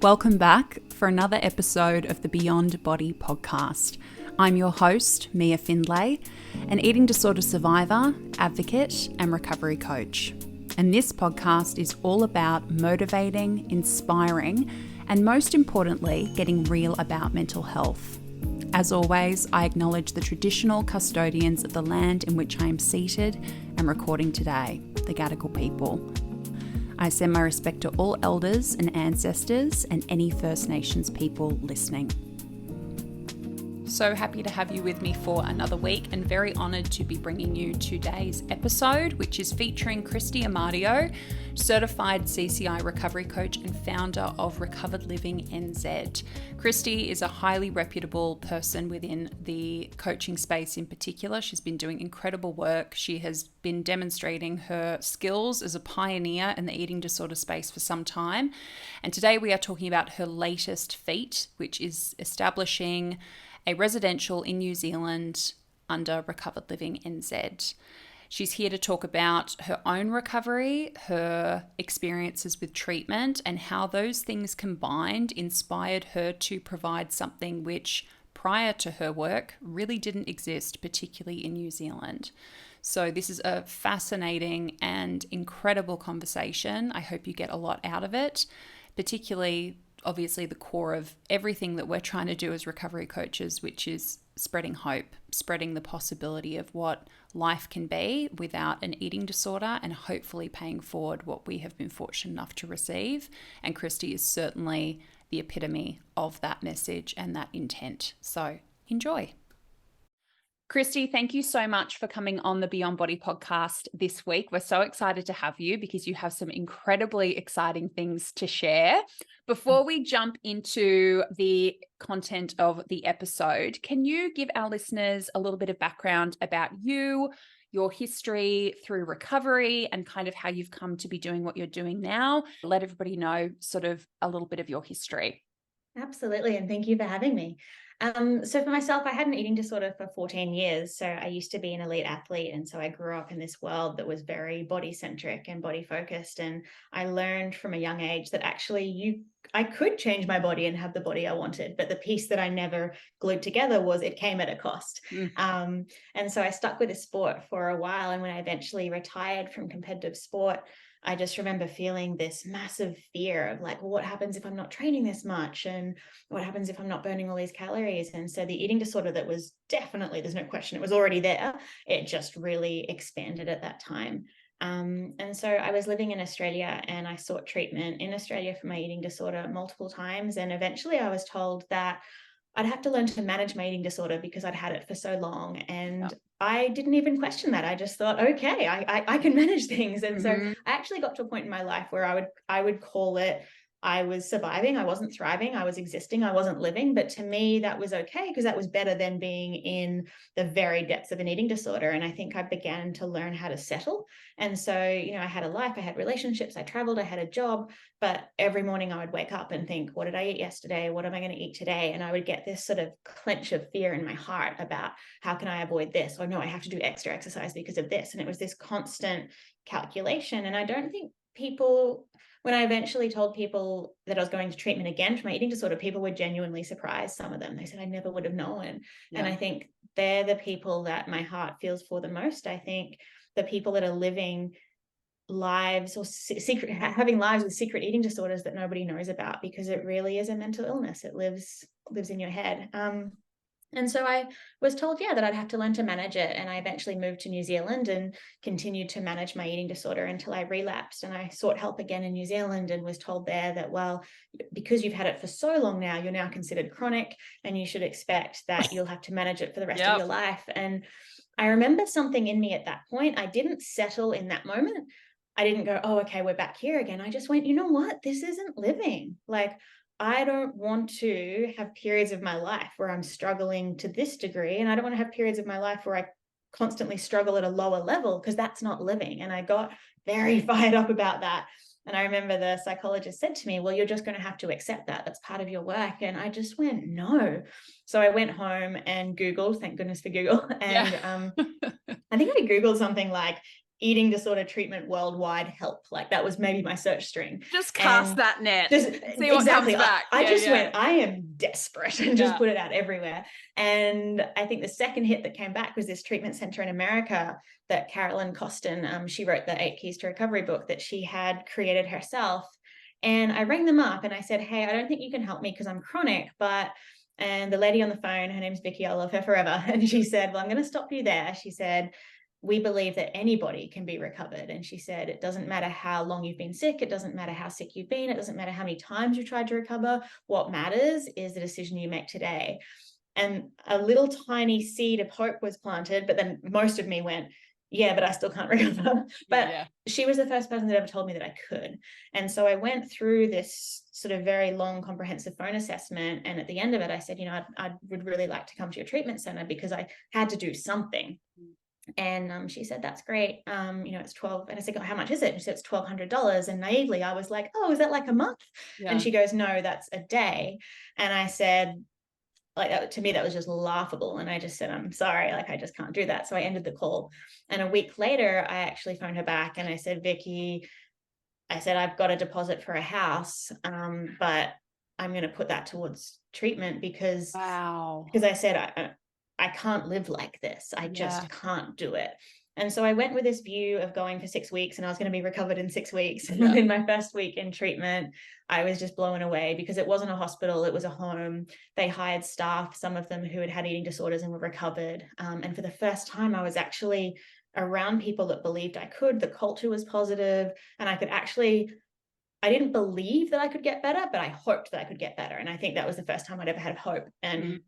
Welcome back for another episode of the Beyond Body podcast. I'm your host, Mia Findlay, an eating disorder survivor, advocate, and recovery coach. And this podcast is all about motivating, inspiring, and most importantly, getting real about mental health. As always, I acknowledge the traditional custodians of the land in which I am seated and recording today, the Gadigal people. I send my respect to all elders and ancestors and any First Nations people listening. So happy to have you with me for another week and very honoured to be bringing you today's episode, which is featuring Kristie Amadio, certified CCI recovery coach and founder of Recovered Living NZ. Kristie is a highly reputable person within the coaching space in particular. She's been doing incredible work. She has been demonstrating her skills as a pioneer in the eating disorder space for some time. And today we are talking about her latest feat, which is establishing a residential in New Zealand under Recovered Living NZ. She's here to talk about her own recovery, her experiences with treatment, and how those things combined inspired her to provide something which, prior to her work, really didn't exist, particularly in New Zealand. So this is a fascinating and incredible conversation. I hope you get a lot out of it, particularly obviously the core of everything that we're trying to do as recovery coaches, which is spreading hope, spreading the possibility of what life can be without an eating disorder, and hopefully paying forward what we have been fortunate enough to receive. And Kristie is certainly the epitome of that message and that intent. So enjoy. Kristie, thank you so much for coming on the Beyond Body podcast this week. We're so excited to have you because you have some incredibly exciting things to share. Before we jump into the content of the episode, can you give our listeners a little bit of background about you, your history through recovery, and kind of how you've come to be doing what you're doing now? Let everybody know sort of a little bit of your history. Absolutely. And thank you for having me. So for myself, I had an eating disorder for 14 years. So I used to be an elite athlete. And so I grew up in this world that was very body centric and body focused. And I learned from a young age that actually I could change my body and have the body I wanted. But the piece that I never glued together was it came at a cost. And so I stuck with the sport for a while. And when I eventually retired from competitive sport, I just remember feeling this massive fear of like, well, what happens if I'm not training this much? And what happens if I'm not burning all these calories? And so the eating disorder that was definitely, there's no question, it was already there. It just really expanded at that time. And so I was living in Australia and I sought treatment in Australia for my eating disorder multiple times. And eventually I was told that I'd have to learn to manage my eating disorder because I'd had it for so long. And I didn't even question that. I just thought, okay, I can manage things. And so I actually got to a point in my life where I would call it, I was surviving, I wasn't thriving, I was existing, I wasn't living. But to me, that was okay because that was better than being in the very depths of an eating disorder. And I think I began to learn how to settle. And so, I had a life, I had relationships, I traveled, I had a job, but every morning I would wake up and think, what did I eat yesterday? What am I going to eat today? And I would get this sort of clench of fear in my heart about how can I avoid this? Or no, I have to do extra exercise because of this. And it was this constant calculation. And I don't think people, when I eventually told people that I was going to treatment again for my eating disorder, people were genuinely surprised. Some of them, they said, I never would have known. Yeah. And I think they're the people that my heart feels for the most. I think the people that are living lives or having lives with secret eating disorders that nobody knows about, because it really is a mental illness. It lives in your head. And so I was told, that I'd have to learn to manage it. And I eventually moved to New Zealand and continued to manage my eating disorder until I relapsed. And I sought help again in New Zealand and was told there that, well, because you've had it for so long now, you're now considered chronic and you should expect that you'll have to manage it for the rest of your life. And I remember something in me at that point. I didn't settle in that moment. I didn't go, oh, okay, we're back here again. I just went, you know what? This isn't living. Like, I don't want to have periods of my life where I'm struggling to this degree. And I don't want to have periods of my life where I constantly struggle at a lower level, because that's not living. And I got very fired up about that. And I remember the psychologist said to me, well, you're just going to have to accept that. That's part of your work. And I just went, no. So I went home and Googled, thank goodness for Google. And I think I Googled something like eating disorder treatment worldwide help. Like that was maybe my search string. Just cast that net. Just see what exactly. comes back. I just went, I am desperate, and just put it out everywhere. And I think the second hit that came back was this treatment center in America that Carolyn Costin, she wrote the 8 Keys to Recovery book that she had created herself. And I rang them up and I said, hey, I don't think you can help me because I'm chronic, and the lady on the phone, her name's Vicky, I love her forever. And she said, well, I'm going to stop you there. She said, we believe that anybody can be recovered. And she said, it doesn't matter how long you've been sick. It doesn't matter how sick you've been. It doesn't matter how many times you've tried to recover. What matters is the decision you make today. And a little tiny seed of hope was planted, but then most of me went, yeah, but I still can't recover. But she was the first person that ever told me that I could. And so I went through this sort of very long, comprehensive phone assessment. And at the end of it, I said, I would really like to come to your treatment center because I had to do something. And she said, that's great. It's 12. And I said, how much is it? And she said, it's $1,200. And naively, I was like, oh, is that like a month? Yeah. And she goes, no, that's a day. And I said, like, that, to me, that was just laughable. And I just said, I'm sorry, like, I just can't do that. So I ended the call. And a week later, I actually phoned her back and I said, Vicky, I said, I've got a deposit for a house, but I'm going to put that towards treatment because I said, I can't live like this. I just can't do it. And so I went with this view of going for 6 weeks and I was going to be recovered in 6 weeks. And in my first week in treatment, I was just blown away because it wasn't a hospital, it was a home. They hired staff, some of them who had had eating disorders and were recovered. And for the first time, I was actually around people that believed I could. The culture was positive and I didn't believe that I could get better, but I hoped that I could get better. And I think that was the first time I'd ever had hope. And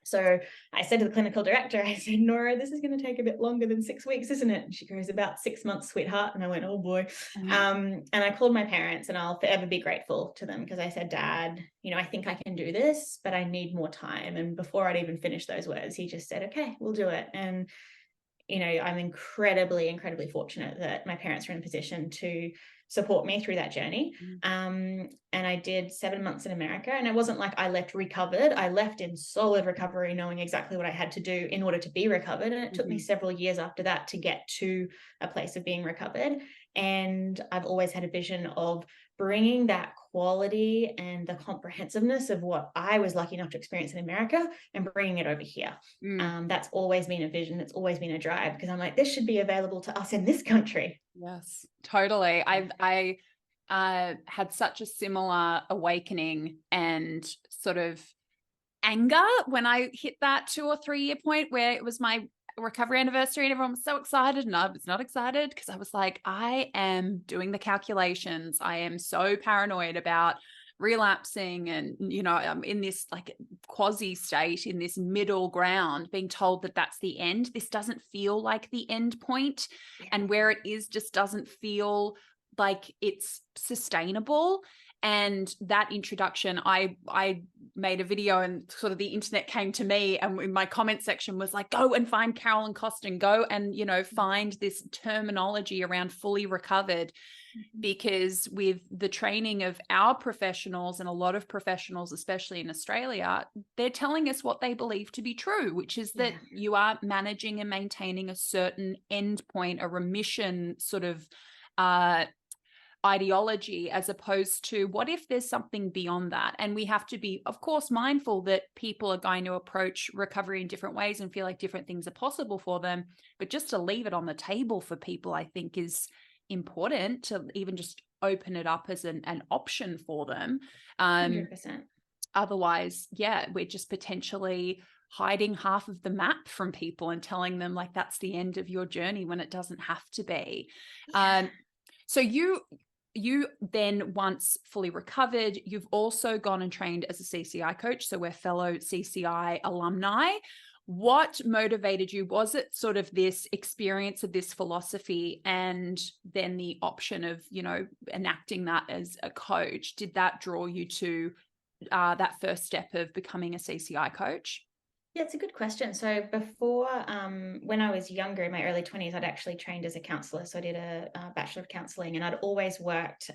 so I said to the clinical director, I said, Nora, this is going to take a bit longer than 6 weeks, isn't it? And she goes, about 6 months, sweetheart. And I went, oh boy. And I called my parents and I'll forever be grateful to them because I said, Dad, I think I can do this, but I need more time. And before I'd even finished those words, he just said, okay, we'll do it. And I'm incredibly, incredibly fortunate that my parents are in a position to support me through that journey. And I did 7 months in America, and it wasn't like I left recovered. I left in solid recovery, knowing exactly what I had to do in order to be recovered. And it took me several years after that to get to a place of being recovered. And I've always had a vision of bringing that quality and the comprehensiveness of what I was lucky enough to experience in America and bringing it over here. That's always been a vision. It's always been a drive because I'm like, this should be available to us in this country. Yes, totally. I had such a similar awakening and sort of anger when I hit that 2 or 3 year point where it was my recovery anniversary and everyone was so excited and I was not excited because I was like, I am doing the calculations. I am so paranoid about relapsing and, I'm in this like quasi state in this middle ground being told that that's the end. This doesn't feel like the end point. And where it is just doesn't feel like it's sustainable. And that introduction, I made a video and sort of the internet came to me and in my comment section was like, go and find Carolyn Costin, go and, find this terminology around fully recovered. Because with the training of our professionals and a lot of professionals, especially in Australia, they're telling us what they believe to be true, which is that you are managing and maintaining a certain end point, a remission sort of ideology, as opposed to what if there's something beyond that. And we have to be, of course, mindful that people are going to approach recovery in different ways and feel like different things are possible for them. But just to leave it on the table for people, I think is important, to even just open it up as an option for them. 100%. Otherwise, we're just potentially hiding half of the map from people and telling them like that's the end of your journey when it doesn't have to be. So you then, once fully recovered, you've also gone and trained as a CCI coach. So we're fellow CCI alumni. What motivated you? Was it sort of this experience of this philosophy and then the option of, enacting that as a coach? Did that draw you to that first step of becoming a CCI coach? Yeah, it's a good question. So before, when I was younger, in my early 20s, I'd actually trained as a counselor. So I did a Bachelor of Counseling, and I'd always worked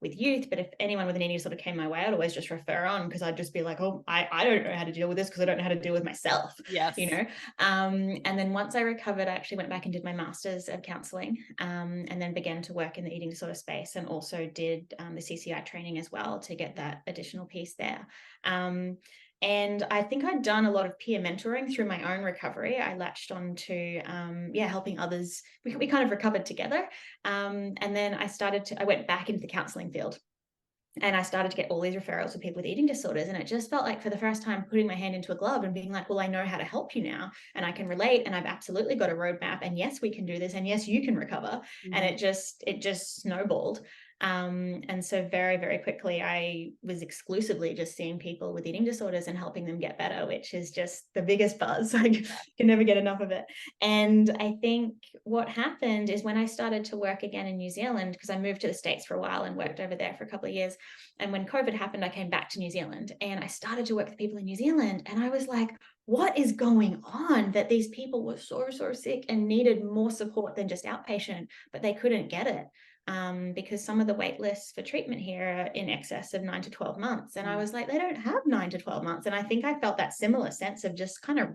with youth. But if anyone with an eating disorder came my way, I'd always just refer on, because I'd just be like, oh, I don't know how to deal with this because I don't know how to deal with myself, Yes. you know? And then once I recovered, I actually went back and did my Master's of Counseling, and then began to work in the eating disorder space, and also did the CCI training as well to get that additional piece there. And I think I'd done a lot of peer mentoring through my own recovery. I latched on to, helping others. We kind of recovered together. And then I went back into the counseling field, and I started to get all these referrals for people with eating disorders. And it just felt like, for the first time, putting my hand into a glove and being like, well, I know how to help you now, and I can relate, and I've absolutely got a roadmap. And yes, we can do this. And yes, you can recover. Mm-hmm. And it just snowballed. And so very, very quickly, I was exclusively just seeing people with eating disorders and helping them get better, which is just the biggest buzz. I can never get enough of it. And I think what happened is, when I started to work again in New Zealand, because I moved to the States for a while and worked over there for a couple of years. And when COVID happened, I came back to New Zealand, and I started to work with people in New Zealand. And I was like, what is going on, that these people were so, so sick and needed more support than just outpatient, but they couldn't get it? Because some of the wait lists for treatment here are in excess of 9 to 12 months. And I was like, they don't have 9 to 12 months. And I think I felt that similar sense of just kind of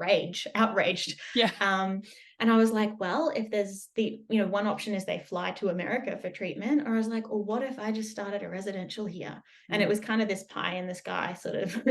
outraged. Yeah. And I was like, well, if there's one option is they fly to America for treatment, or I was like, well, what if I just started a residential here? And it was kind of this pie in the sky sort of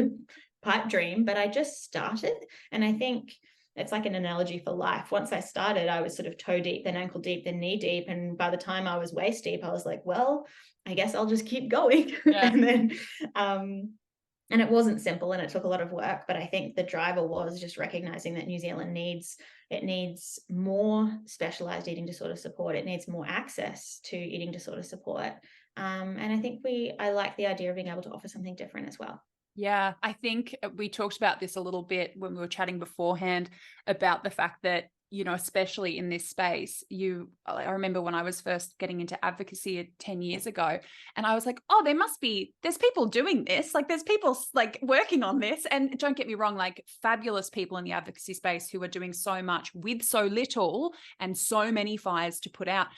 pipe dream, but I just started. And I think it's like an analogy for life. Once I started, I was sort of toe deep, then ankle deep, then knee deep. And by the time I was waist deep, I was like, well, I guess I'll just keep going. Yeah. And then, and it wasn't simple, and it took a lot of work, but I think the driver was just recognizing that New Zealand needs more specialized eating disorder support. It needs more access to eating disorder support. And I think I like the idea of being able to offer something different as well. Yeah, I think we talked about this a little bit when we were chatting beforehand about the fact that, especially in this space, I remember when I was first getting into advocacy 10 years ago, and I was like, oh, there's people doing this. Like, there's people like working on this. And don't get me wrong, like, fabulous people in the advocacy space who are doing so much with so little, and so many fires to put out,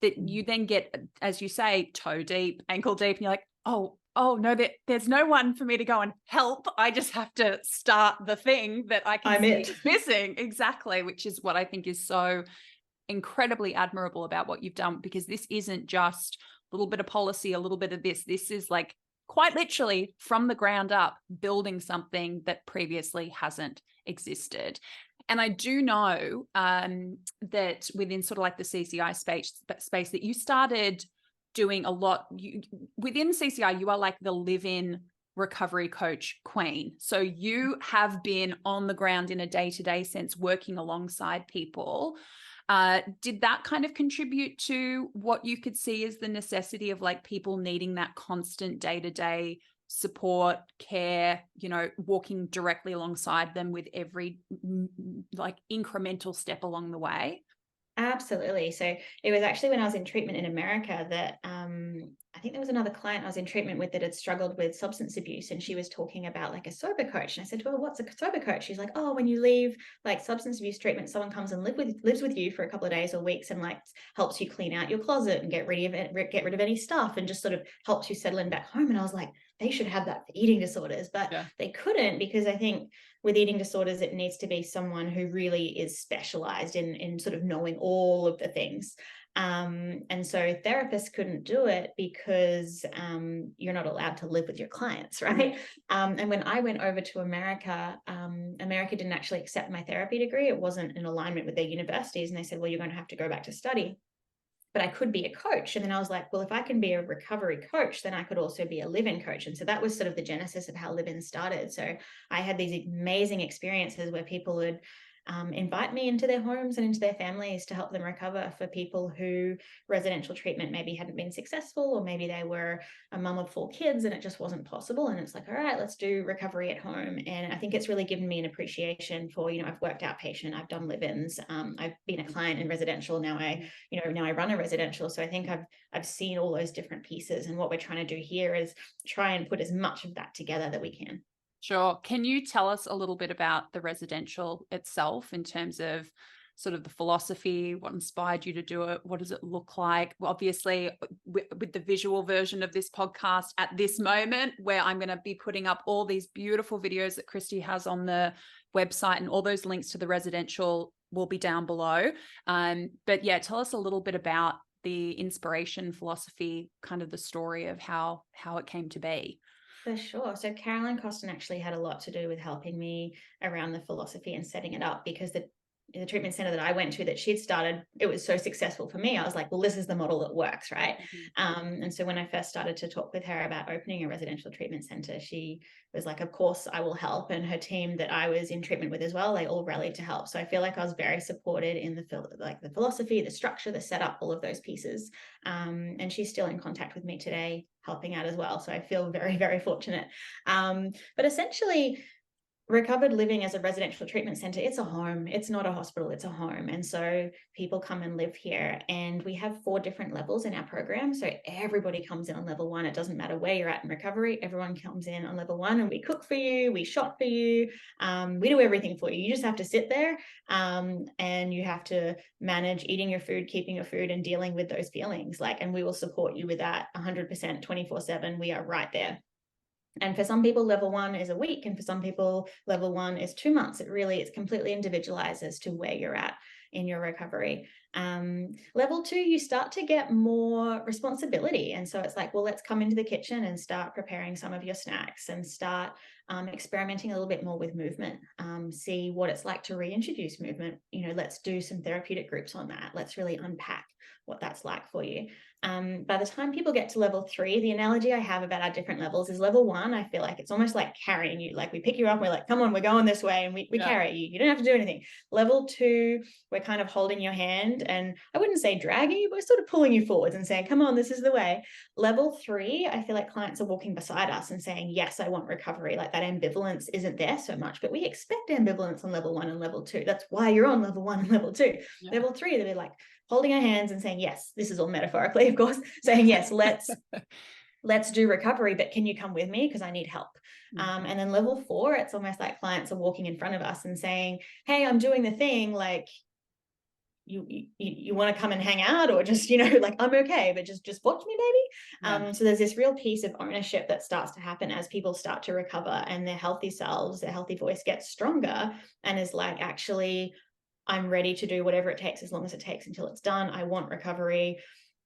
that you then get, as you say, toe deep, ankle deep, and you're like, oh no, there's no one for me to go and help. I just have to start the thing that I can see is missing. Exactly, which is what I think is so incredibly admirable about what you've done, because this isn't just a little bit of policy, a little bit of this. This is like quite literally from the ground up, building something that previously hasn't existed. And I do know that within sort of like the CCI space that you started doing a lot within CCI, you are like the live-in recovery coach queen. So you have been on the ground in a day-to-day sense, working alongside people. Did that kind of contribute to what you could see as the necessity of like people needing that constant day-to-day support, care, walking directly alongside them with every like incremental step along the way? Absolutely. So it was actually when I was in treatment in America that I think there was another client I was in treatment with that had struggled with substance abuse, and she was talking about like a sober coach. And I said, well, what's a sober coach? She's like, oh, when you leave like substance abuse treatment, someone comes and lives with you for a couple of days or weeks, and like helps you clean out your closet and get rid of any stuff, and just sort of helps you settle in back home. And I was like, they should have that for eating disorders, but they couldn't, because I think with eating disorders, it needs to be someone who really is specialized in sort of knowing all of the things. And so therapists couldn't do it because you're not allowed to live with your clients, right? And when I went over to America, America didn't actually accept my therapy degree. It wasn't in alignment with their universities. And they said, well, you're going to have to go back to study. But I could be a coach. And then I was like, well, if I can be a recovery coach, then I could also be a live-in coach. And so that was sort of the genesis of how live-in started. So I had these amazing experiences where people would invite me into their homes and into their families to help them recover, for people who residential treatment maybe hadn't been successful, or maybe they were a mum of 4 kids and it just wasn't possible. And it's like, all right, let's do recovery at home. And I think it's really given me an appreciation for, I've worked outpatient, I've done live-ins, I've been a client in residential. Now I run a residential. So I think I've seen all those different pieces. And what we're trying to do here is try and put as much of that together that we can. Sure. Can you tell us a little bit about the residential itself in terms of sort of the philosophy, what inspired you to do it? What does it look like? Well, obviously, with the visual version of this podcast at this moment, where I'm going to be putting up all these beautiful videos that Kristie has on the website, and all those links to the residential will be down below. But yeah, tell us a little bit about the inspiration, philosophy, kind of the story of how it came to be. For sure. So Caroline Costin actually had a lot to do with helping me around the philosophy and setting it up, because the treatment center that I went to that she'd started, it was so successful for me. I was like, well, this is the model that works, right? And so when I first started to talk with her about opening a residential treatment center, she was like, of course I will help. And her team that I was in treatment with as well, they all rallied to help. So I feel like I was very supported in the philosophy, the structure, the setup, all of those pieces. And she's still in contact with me today, helping out as well. So I feel very, very fortunate. But essentially, recovered living as a residential treatment center, it's a home. It's not a hospital, it's a home. And so people come and live here, and we have 4 different levels in our program. So everybody comes in on level 1. It doesn't matter where you're at in recovery. Everyone comes in on level 1, and we cook for you, we shop for you, we do everything for you. You just have to sit there, and you have to manage eating your food, keeping your food, and dealing with those feelings. And we will support you with that 100%, 24/7. We are right there. And for some people, level 1 is a week. And for some people, level 1 is 2 months. It's completely individualized as to where you're at in your recovery. Level 2, you start to get more responsibility. And so it's like, well, let's come into the kitchen and start preparing some of your snacks, and start experimenting a little bit more with movement. See what it's like to reintroduce movement. Let's do some therapeutic groups on that. Let's really unpack what that's like for you. By the time people get to level 3, the analogy I have about our different levels is level 1, I feel like it's almost like carrying you. Like we pick you up, and we're like, come on, we're going this way, and we carry you. You don't have to do anything. Level 2, we're kind of holding your hand, and I wouldn't say dragging you, but we're sort of pulling you forwards and saying, come on, this is the way. Level 3, I feel like clients are walking beside us and saying, yes, I want recovery. Like that ambivalence isn't there so much, but we expect ambivalence on level 1 and level 2. That's why you're on level 1 and level 2. Yeah. Level 3, they'll be like, holding our hands and saying, yes, this is all metaphorically, of course, saying, yes, let's do recovery, but can you come with me? Because I need help. And then level 4, it's almost like clients are walking in front of us and saying, hey, I'm doing the thing. Like, you want to come and hang out, or just, like, I'm okay, but just watch me, baby. Yeah. So there's this real piece of ownership that starts to happen as people start to recover, and their healthy selves, their healthy voice gets stronger, and is like, actually, I'm ready to do whatever it takes, as long as it takes until it's done. I want recovery.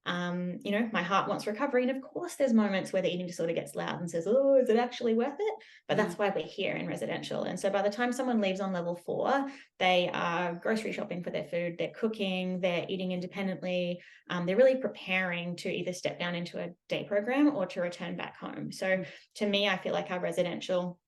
My heart wants recovery. And of course, there's moments where the eating disorder gets loud and says, oh, is it actually worth it? But that's why we're here in residential. And so by the time someone leaves on level 4, they are grocery shopping for their food, they're cooking, they're eating independently. They're really preparing to either step down into a day program or to return back home. So to me, I feel like our residential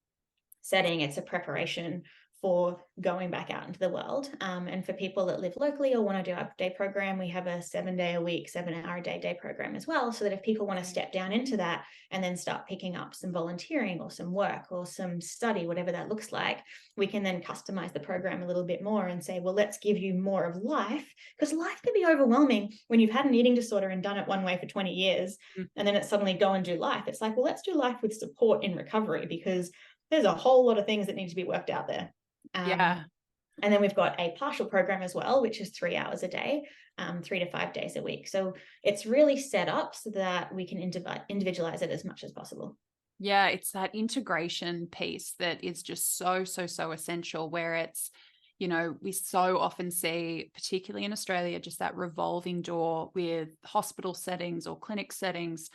setting, it's a preparation for going back out into the world. And for people that live locally or want to do our day program, we have a 7-day-a-week, 7-hour-a-day day program as well. So that if people want to step down into that and then start picking up some volunteering or some work or some study, whatever that looks like, we can then customize the program a little bit more and say, well, let's give you more of life, because life can be overwhelming when you've had an eating disorder and done it one way for 20 years, and then it's suddenly go and do life. It's like, well, let's do life with support in recovery, because there's a whole lot of things that need to be worked out there. And then we've got a partial program as well, which is 3 hours a day, 3 to 5 days a week. So it's really set up so that we can individualize it as much as possible. Yeah, it's that integration piece that is just so essential, where it's, we so often see, particularly in Australia, just that revolving door with hospital settings or clinic settings,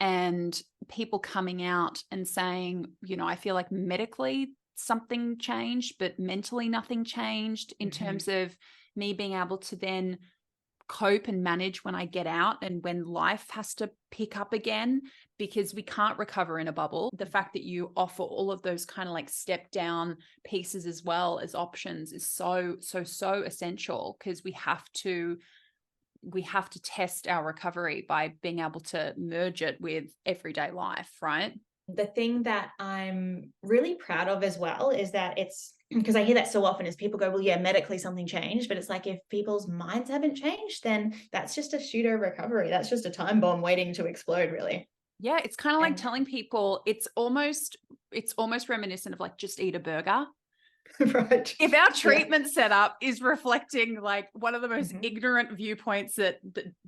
and people coming out and saying, I feel like medically something changed, but mentally nothing changed in terms of me being able to then cope and manage when I get out and when life has to pick up again, because we can't recover in a bubble. The fact that you offer all of those kind of like step down pieces as well as options is so essential, because we have to test our recovery by being able to merge it with everyday life, right? The thing that I'm really proud of as well is that it's, because I hear that so often, is people go, well, yeah, medically something changed, but it's like, if people's minds haven't changed, then that's just a pseudo recovery. That's just a time bomb waiting to explode, really. Yeah, it's kind of like telling people, it's almost, it's almost reminiscent of like just eat a burger. Right. If our treatment setup is reflecting like one of the most Mhm. ignorant viewpoints that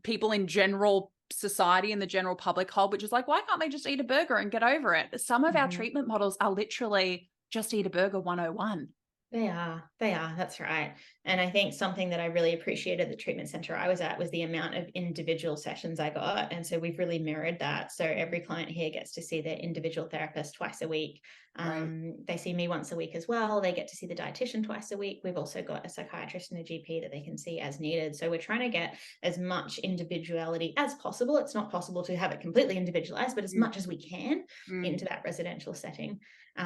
people in general society and the general public hold, which is like, why can't they just eat a burger and get over it? Some of our Mhm. treatment models are literally just eat a burger 101. They are. They are. That's right. And I think something that I really appreciated at the treatment center I was at was the amount of individual sessions I got. And so we've really mirrored that. So every client here gets to see their individual therapist twice a week. Right. They see me once a week as well. They get to see the dietitian twice a week. We've also got a psychiatrist and a GP that they can see as needed. So we're trying to get as much individuality as possible. It's not possible to have it completely individualized, but as much as we can into that residential setting.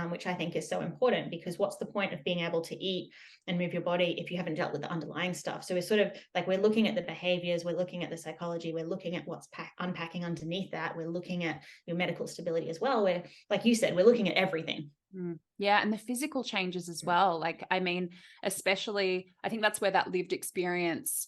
Which I think is so important, because what's the point of being able to eat and move your body if you haven't dealt with the underlying stuff? So we're sort of like, we're looking at the behaviors, we're looking at the psychology, we're looking at what's unpacking underneath that. We're looking at your medical stability as well. We're, like you said, we're looking at everything. Yeah. And the physical changes as well. Like, I mean, especially, I think that's where that lived experience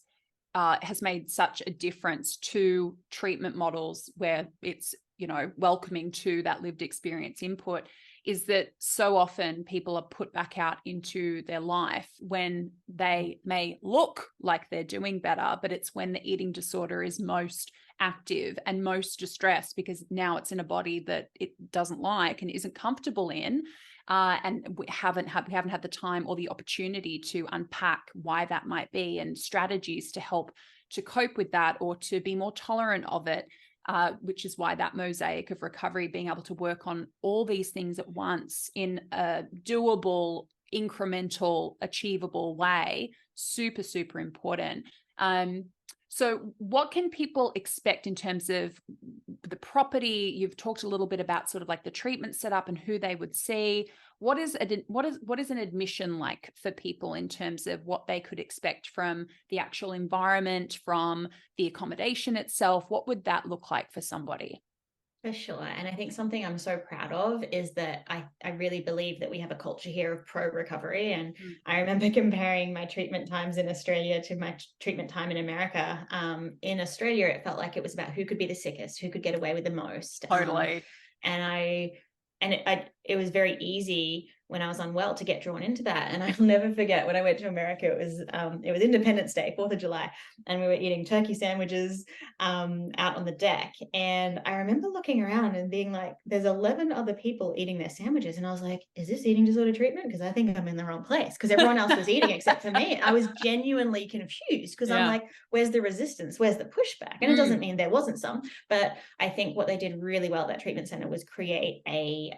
has made such a difference to treatment models, where it's, you know, welcoming to that lived experience input, is that so often people are put back out into their life when they may look like they're doing better, but it's when the eating disorder is most active and most distressed, because now it's in a body that it doesn't like and isn't comfortable in. And we haven't had the time or the opportunity to unpack why that might be, and strategies to help to cope with that or to be more tolerant of it. Which is why that mosaic of recovery, being able to work on all these things at once in a doable, incremental, achievable way, super, super important. So what can people expect in terms of the property? You've talked a little bit about sort of like the treatment setup and who they would see. What is an admission like for people in terms of what they could expect from the actual environment, from the accommodation itself? What would that look like for somebody? For sure. And I think something I'm so proud of is that I really believe that we have a culture here of pro recovery. And I remember comparing my treatment times in Australia to my treatment time in America. In Australia, it felt like it was about who could be the sickest, who could get away with the most. Totally. It was very easy when I was unwell to get drawn into that. And I'll never forget when I went to America, it was Independence Day, 4th of July, and we were eating turkey sandwiches out on the deck. And I remember looking around and being like, there's 11 other people eating their sandwiches. And I was like, is this eating disorder treatment? Because I think I'm in the wrong place, because everyone else was eating except for me. I was genuinely confused, because I'm like, where's the resistance? Where's the pushback? And it doesn't mean there wasn't some, but I think what they did really well at that treatment center was create a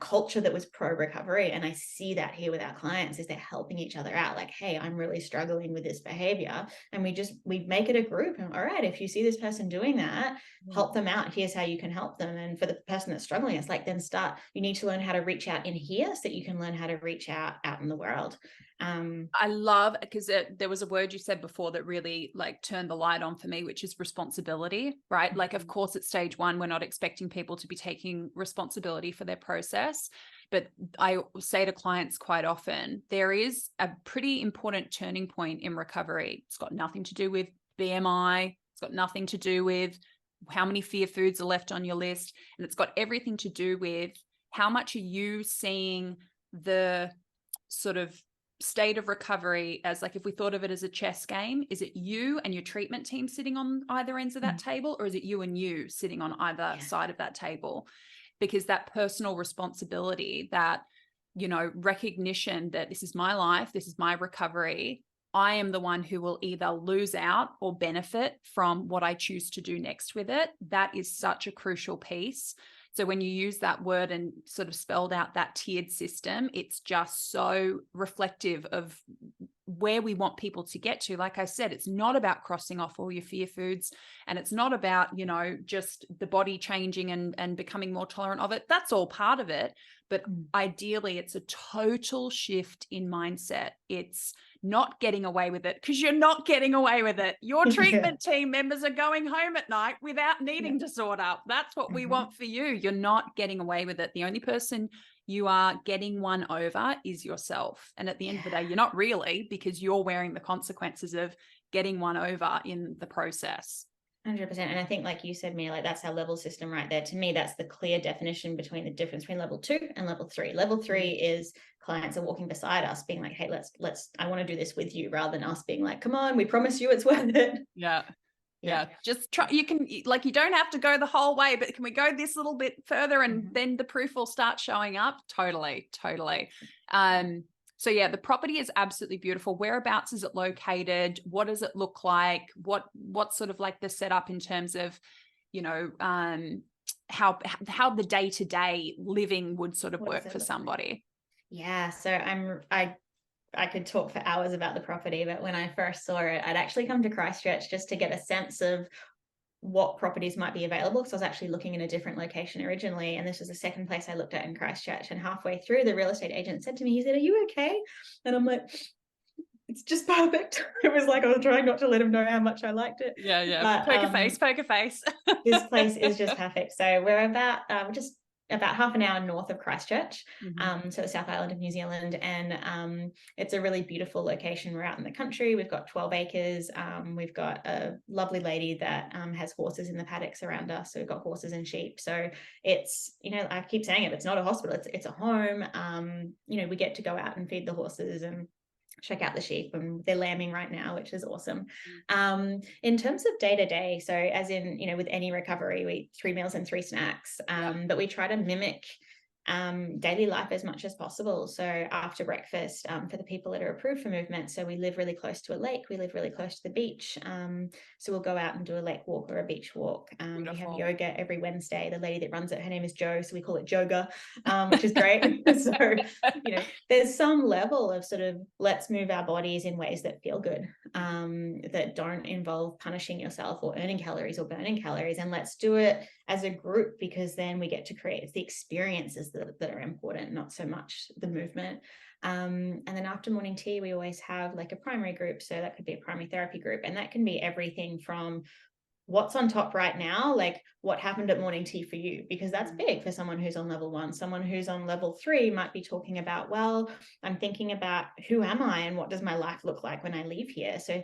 culture that was pro recovery. And I see that here with our clients, is they're helping each other out. Like, hey, I'm really struggling with this behavior, and we make it a group. And all right, if you see this person doing that, help them out. Here's how you can help them. And for the person that's struggling, it's like, then you need to learn how to reach out in here so that you can learn how to reach out in the world. I love, because there was a word you said before that really like turned the light on for me, which is responsibility, right? Like, of course, at stage one, we're not expecting people to be taking responsibility for their process. But I say to clients quite often, there is a pretty important turning point in recovery. It's got nothing to do with BMI. It's got nothing to do with how many fear foods are left on your list. And it's got everything to do with how much are you seeing the sort of state of recovery as, like, if we thought of it as a chess game, is it you and your treatment team sitting on either ends of that table, or is it you and you sitting on either side of that table? Because that personal responsibility, that, you know, recognition that this is my life, this is my recovery, I am the one who will either lose out or benefit from what I choose to do next with it. That is such a crucial piece. So when you use that word and sort of spelled out that tiered system, it's just so reflective of where we want people to get to. Like I said, it's not about crossing off all your fear foods, and it's not about, you know, just the body changing and becoming more tolerant of it. That's all part of it. But ideally, it's a total shift in mindset. It's not getting away with it, because you're not getting away with it. Your treatment team members are going home at night without needing to sort up. That's what we want for you. You're not getting away with it. The only person you are getting one over is yourself. And at the end of the day, you're not really, because you're wearing the consequences of getting one over in the process. 100%. And I think, like you said, Mia, like that's our level system right there. To me, that's the clear definition between the difference between level 2 and level 3. Level 3 is clients are walking beside us being like, hey, let's, I want to do this with you, rather than us being like, come on, we promise you it's worth it. Yeah. Just try. You can, like, you don't have to go the whole way, but can we go this little bit further, and then the proof will start showing up? Totally. So yeah, the property is absolutely beautiful. Whereabouts is it located? What does it look like? What's sort of like the setup in terms of, you know, how the day-to-day living would sort of work for somebody? Yeah. So I could talk for hours about the property, but when I first saw it, I'd actually come to Christchurch just to get a sense of what properties might be available, because I was actually looking in a different location originally, and this was the second place I looked at in Christchurch. And halfway through, the real estate agent said to me, he said, "Are you okay?" And I'm like, it's just perfect. It was like I was trying not to let him know how much I liked it. But, poker face. This place is just perfect. So we're just about half an hour north of Christchurch, so the South Island of New Zealand, and it's a really beautiful location. We're out in the country. We've got 12 acres. We've got a lovely lady that has horses in the paddocks around us. So we've got horses and sheep. So it's, I keep saying it, it's not a hospital. It's a home. We get to go out and feed the horses and check out the sheep, and they're lambing right now, which is awesome. In terms of day to day, so as in, with any recovery, we eat 3 meals and 3 snacks, but we try to mimic daily life as much as possible. So after breakfast, for the people that are approved for movement, so we live really close to a lake, we live really close to the beach, so we'll go out and do a lake walk or a beach walk. We have yoga every Wednesday. The lady that runs it, her name is Jo, so we call it Joga, which is great. So there's some level of sort of, let's move our bodies in ways that feel good, that don't involve punishing yourself or earning calories or burning calories, and let's do it as a group, because then we get to create the experiences that are important, not so much the movement. And then after morning tea, we always have like a primary group. So that could be a primary therapy group, and that can be everything from what's on top right now, like what happened at morning tea for you, because that's big for someone who's on level 1. Someone who's on level 3 might be talking about, well, I'm thinking about who am I and what does my life look like when I leave here. So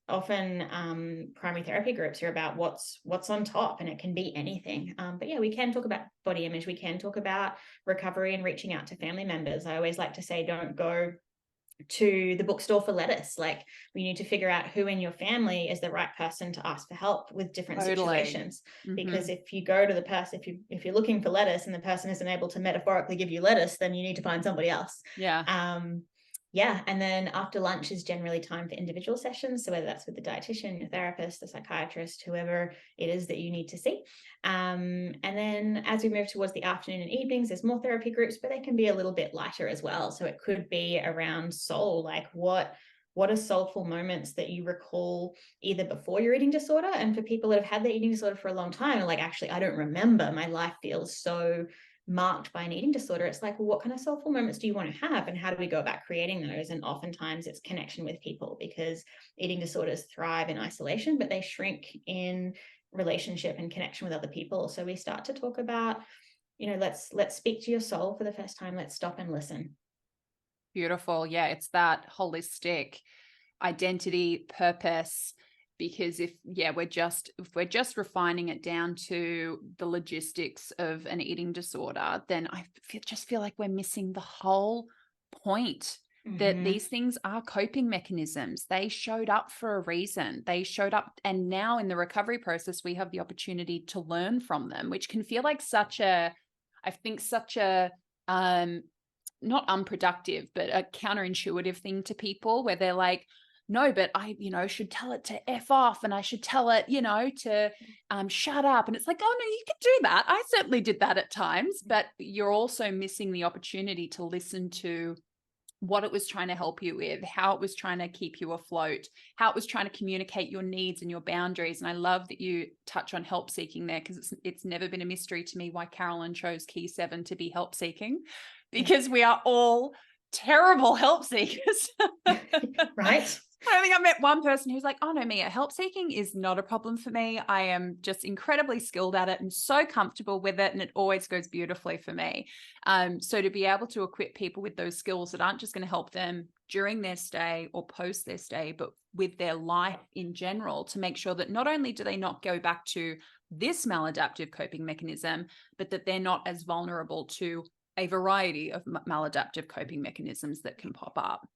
often primary therapy groups are about what's on top, and it can be anything. But yeah, we can talk about body image. We can talk about recovery and reaching out to family members. I always like to say, don't go to the bookstore for lettuce. Like, we need to figure out who in your family is the right person to ask for help with different situations. Because if you go to the person, if you're looking for lettuce and the person isn't able to metaphorically give you lettuce, then you need to find somebody else. And then after lunch is generally time for individual sessions. So whether that's with the dietitian, your therapist, the psychiatrist, whoever it is that you need to see. And then as we move towards the afternoon and evenings, there's more therapy groups, but they can be a little bit lighter as well. So it could be around soul, like what are soulful moments that you recall either before your eating disorder, and for people that have had their eating disorder for a long time, like, actually, I don't remember, my life feels so marked by an eating disorder. It's like, well, what kind of soulful moments do you want to have, and how do we go about creating those? And oftentimes it's connection with people, because eating disorders thrive in isolation, but they shrink in relationship and connection with other people. So we start to talk about, let's speak to your soul for the first time. Let's stop and listen. Beautiful. Yeah, it's that holistic identity, purpose, because if we're just refining it down to the logistics of an eating disorder, then I just feel like we're missing the whole point. That these things are coping mechanisms. They showed up for a reason. They showed up, and now in the recovery process, we have the opportunity to learn from them, which can feel like such a not unproductive, but a counterintuitive thing to people, where they're like, no, but I, should tell it to F off, and I should tell it, to shut up. And it's like, oh no, you can do that. I certainly did that at times, but you're also missing the opportunity to listen to what it was trying to help you with, how it was trying to keep you afloat, how it was trying to communicate your needs and your boundaries. And I love that you touch on help seeking there, because it's never been a mystery to me why Carolyn chose Key 7 to be help seeking, because we are all terrible help seekers. Right. I don't think I've met one person who's like, oh no, Mia, help seeking is not a problem for me. I am just incredibly skilled at it and so comfortable with it, and it always goes beautifully for me. So to be able to equip people with those skills that aren't just going to help them during their stay or post their stay, but with their life in general, to make sure that not only do they not go back to this maladaptive coping mechanism, but that they're not as vulnerable to a variety of maladaptive coping mechanisms that can pop up.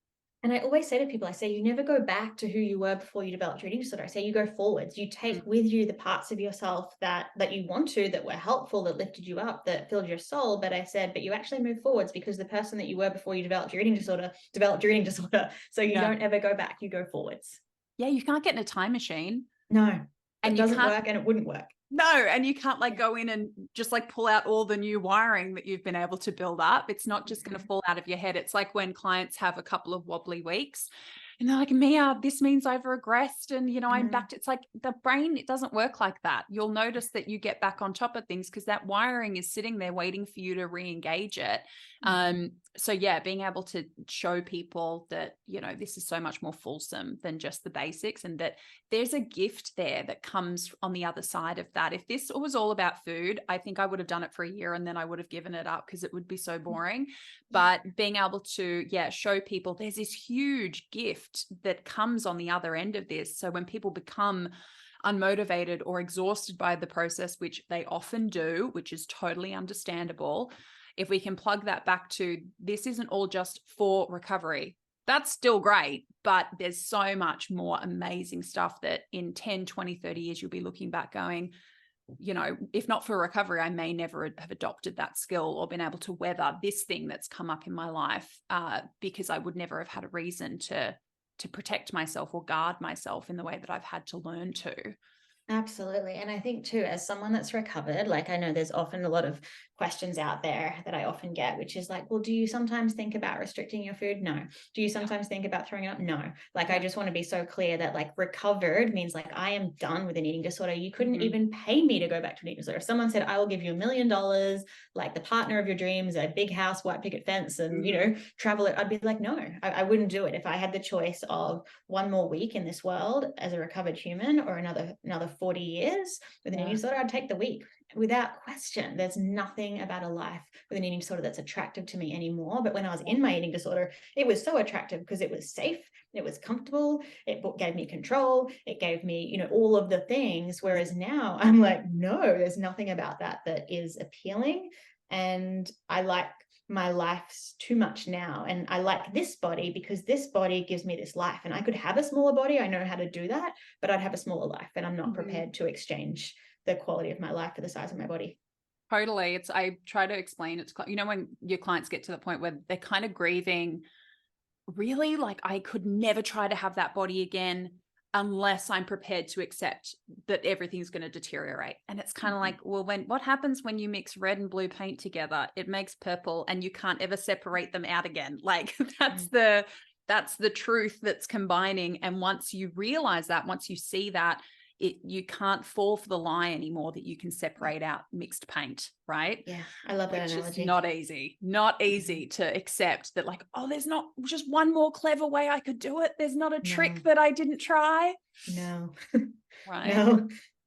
And I always say to people, I say, you never go back to who you were before you developed your eating disorder. I say you go forwards. You take with you the parts of yourself that you want to, that were helpful, that lifted you up, that filled your soul. But I said, but you actually move forwards, because the person that you were before you developed your eating disorder developed your eating disorder. So you don't ever go back, you go forwards. Yeah, you can't get in a time machine. No, and it doesn't work, and it wouldn't work. No, and you can't like go in and just like pull out all the new wiring that you've been able to build up. It's not just going to fall out of your head. It's like when clients have a couple of wobbly weeks and they're like, Mia, this means I've regressed and, you know, I'm back to, it's like the brain, it doesn't work like that. You'll notice that you get back on top of things because that wiring is sitting there waiting for you to re-engage it. So yeah, being able to show people that, you know, this is so much more fulsome than just the basics, and that there's a gift there that comes on the other side of that. If this was all about food, I think I would have done it for a year and then I would have given it up because it would be so boring. But being able to, show people there's this huge gift that comes on the other end of this. So when people become unmotivated or exhausted by the process, which they often do, which is totally understandable, if we can plug that back to this isn't all just for recovery, that's still great, but there's so much more amazing stuff that in 10, 20, 30 years, you'll be looking back going, you know, if not for recovery, I may never have adopted that skill or been able to weather this thing that's come up in my life, because I would never have had a reason to protect myself or guard myself in the way that I've had to learn to. Absolutely. And I think too, as someone that's recovered, like I know there's often a lot of questions out there that I often get, which is like, well, do you sometimes think about restricting your food? No. Do you sometimes think about throwing it up? No. Like, I just want to be so clear that like recovered means like I am done with an eating disorder. You couldn't even pay me to go back to an eating disorder. If someone said, I will give you $1 million, like the partner of your dreams, a big house, white picket fence, and, you know, travel it, I'd be like, no, I wouldn't do it. If I had the choice of one more week in this world as a recovered human or another 40 years with an eating disorder, I'd take the week without question. There's nothing about a life with an eating disorder that's attractive to me anymore. But when I was in my eating disorder, it was so attractive because it was safe, it was comfortable, it gave me control, it gave me, you know, all of the things. Whereas now I'm like, no, there's nothing about that is appealing. And I like my life's too much now, and I like this body because this body gives me this life, and I could have a smaller body, I know how to do that, but I'd have a smaller life, and I'm not prepared to exchange the quality of my life for the size of my body. Totally. I try to explain it to, you know, when your clients get to the point where they're kind of grieving, really, like, I could never try to have that body again unless I'm prepared to accept that everything's going to deteriorate. And it's kind of like, well, what happens when you mix red and blue paint together? It makes purple, and you can't ever separate them out again. Like that's the truth that's combining. And once you realize that, once you see that, you can't fall for the lie anymore that you can separate out mixed paint, right? Yeah, I love that analogy. It's not easy to accept that, like, oh, there's not just one more clever way I could do it. There's not a trick that I didn't try. No. Right.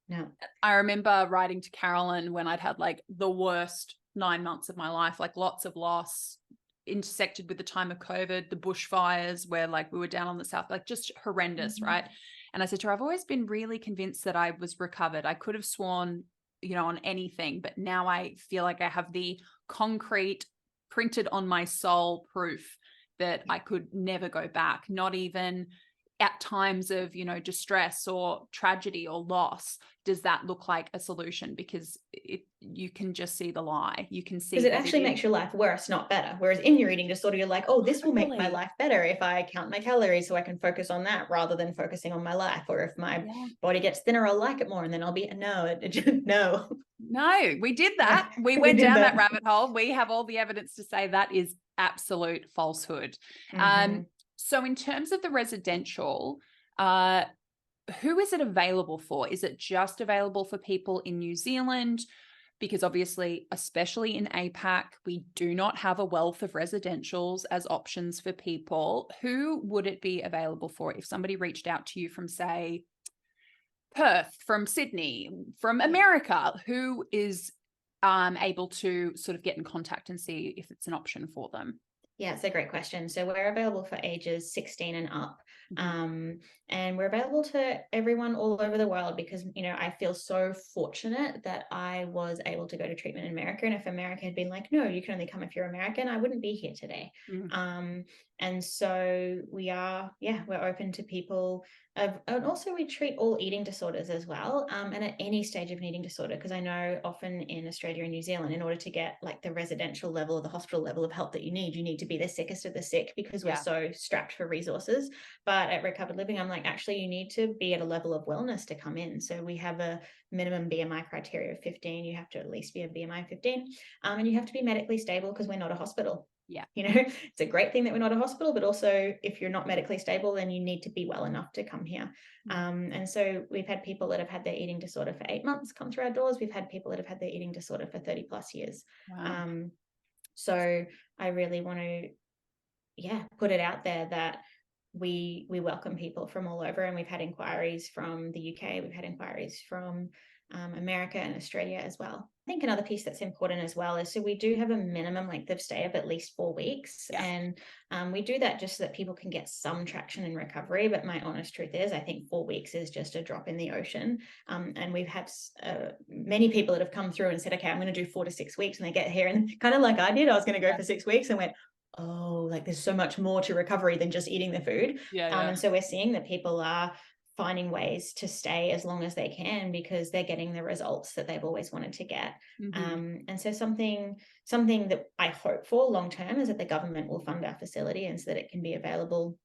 No. I remember writing to Carolyn when I'd had like the worst 9 months of my life, like lots of loss, intersected with the time of COVID, the bushfires where like we were down on the south, like just horrendous, right? And I said to her, I've always been really convinced that I was recovered. I could have sworn, you know, on anything, but now I feel like I have the concrete printed on my soul proof that I could never go back, not even at times of, you know, distress or tragedy or loss. Does that look like a solution? Because you can just see the lie. You can see because it actually makes your life worse, not better. Whereas in your eating disorder, you're like, oh, this will make my life better if I count my calories so I can focus on that rather than focusing on my life. Or if my body gets thinner, I'll like it more, and then I'll be no. We did that. We went down that rabbit hole. We have all the evidence to say that is absolute falsehood. So in terms of the residential, who is it available for? Is it just available for people in New Zealand? Because obviously, especially in APAC, we do not have a wealth of residentials as options for people. Who would it be available for if somebody reached out to you from, say, Perth, from Sydney, from America? Who is able to sort of get in contact and see if it's an option for them? Yeah, it's a great question. So we're available for ages 16 and up. Mhm. And we're available to everyone all over the world because, I feel so fortunate that I was able to go to treatment in America. And if America had been like, no, you can only come if you're American, I wouldn't be here today. Mm. Um, and so we're open to people and also we treat all eating disorders as well, and at any stage of an eating disorder, because I know often in Australia and New Zealand, in order to get like the residential level or the hospital level of help that you need to be the sickest of the sick because we're Yeah. so strapped for resources. But at Recovered Living, I'm like, actually, you need to be at a level of wellness to come in. So we have a minimum BMI criteria of 15. You have to at least be a BMI of 15, and you have to be medically stable because we're not a hospital. Yeah. It's a great thing that we're not a hospital, but also if you're not medically stable, then you need to be well enough to come here. And so we've had people that have had their eating disorder for 8 months come through our doors. We've had people that have had their eating disorder for 30 plus years. Wow. So I really want to, put it out there that we welcome people from all over, and we've had inquiries from the UK, we've had inquiries from America and Australia as well. I think another piece that's important as well is, so we do have a minimum length of stay of at least 4 weeks. Yeah. And we do that just so that people can get some traction in recovery. But my honest truth is, I think 4 weeks is just a drop in the ocean. And we've had many people that have come through and said, okay, I'm going to do 4 to 6 weeks. And they get here and kind of like I did, I was going to go for 6 weeks and went, oh, like there's so much more to recovery than just eating the food. And so we're seeing that people are finding ways to stay as long as they can because they're getting the results that they've always wanted to get. And so something that I hope for long term is that the government will fund our facility and so that it can be available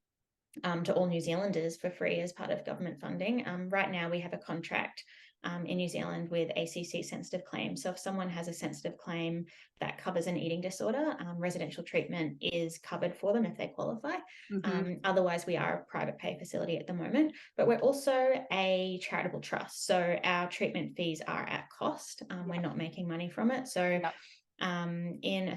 to all New Zealanders for free as part of government funding. Right now we have a contract in New Zealand with ACC sensitive claims. So if someone has a sensitive claim that covers an eating disorder, residential treatment is covered for them if they qualify. Otherwise, we are a private pay facility at the moment, but we're also a charitable trust. So our treatment fees are at cost. We're not making money from it. So in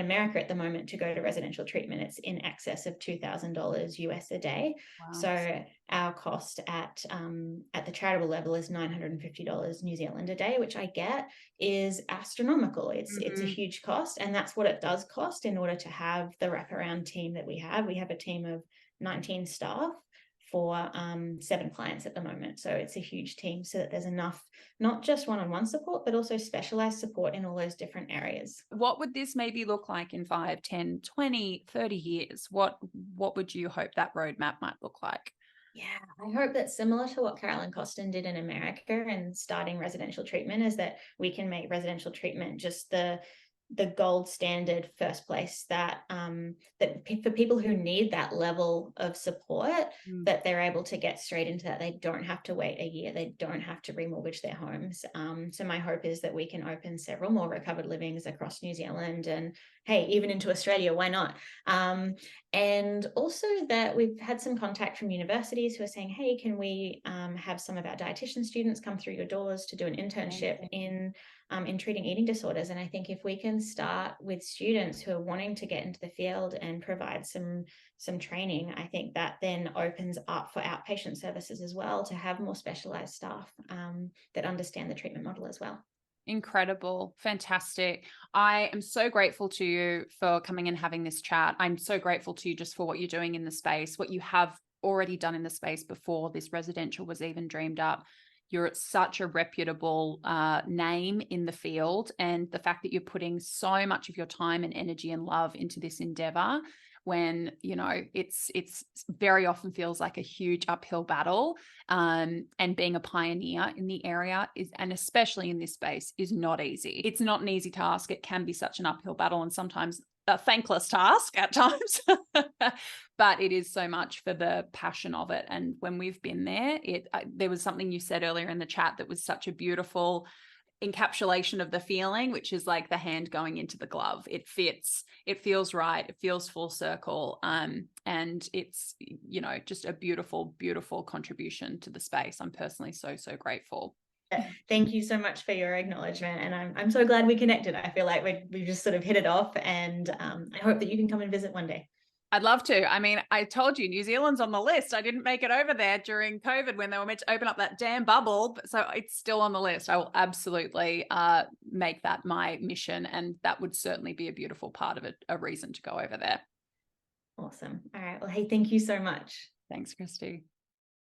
America at the moment, to go to residential treatment, it's in excess of $2,000 US a day. Wow. So our cost at the charitable level is $950 New Zealand a day, which I get is astronomical. It's a huge cost, and that's what it does cost in order to have the wraparound team that we have. We have a team of 19 staff for 7 clients at the moment. So it's a huge team so that there's enough, not just one-on-one support, but also specialized support in all those different areas. What would this maybe look like in 5, 10, 20, 30 years? What would you hope that roadmap might look like? Yeah, I hope that similar to what Carolyn Costin did in America and starting residential treatment is that we can make residential treatment just the gold standard first place that for people who need that level of support, that they're able to get straight into that. They don't have to wait a year. They don't have to remortgage their homes. So my hope is that we can open several more recovered livings across New Zealand and, hey, even into Australia, why not? And also that we've had some contact from universities who are saying, hey, can we have some of our dietitian students come through your doors to do an internship in treating eating disorders? And I think if we can start with students who are wanting to get into the field and provide some training, I think that then opens up for outpatient services as well to have more specialized staff that understand the treatment model as well. Incredible. Fantastic. I am so grateful to you for coming and having this chat. I'm so grateful to you just for what you're doing in the space, what you have already done in the space before this residential was even dreamed up. You're such a reputable name in the field, and the fact that you're putting so much of your time and energy and love into this endeavor when it's very often feels like a huge uphill battle, and being a pioneer in the area is, and especially in this space, is not easy. It's not an easy task. It can be such an uphill battle and sometimes a thankless task at times, but it is so much for the passion of it. And when we've been there, there was something you said earlier in the chat that was such a beautiful encapsulation of the feeling, which is like the hand going into the glove. It fits, it feels right, it feels full circle, and it's just a beautiful, beautiful contribution to the space. I'm personally so grateful. Thank you so much for your acknowledgement, and I'm so glad we connected. I feel like we just sort of hit it off, and I hope that you can come and visit one day. I'd love to. I mean, I told you New Zealand's on the list. I didn't make it over there during COVID when they were meant to open up that damn bubble. So it's still on the list. I will absolutely make that my mission. And that would certainly be a beautiful part of it, a reason to go over there. Awesome. All right. Well, hey, thank you so much. Thanks, Kristie.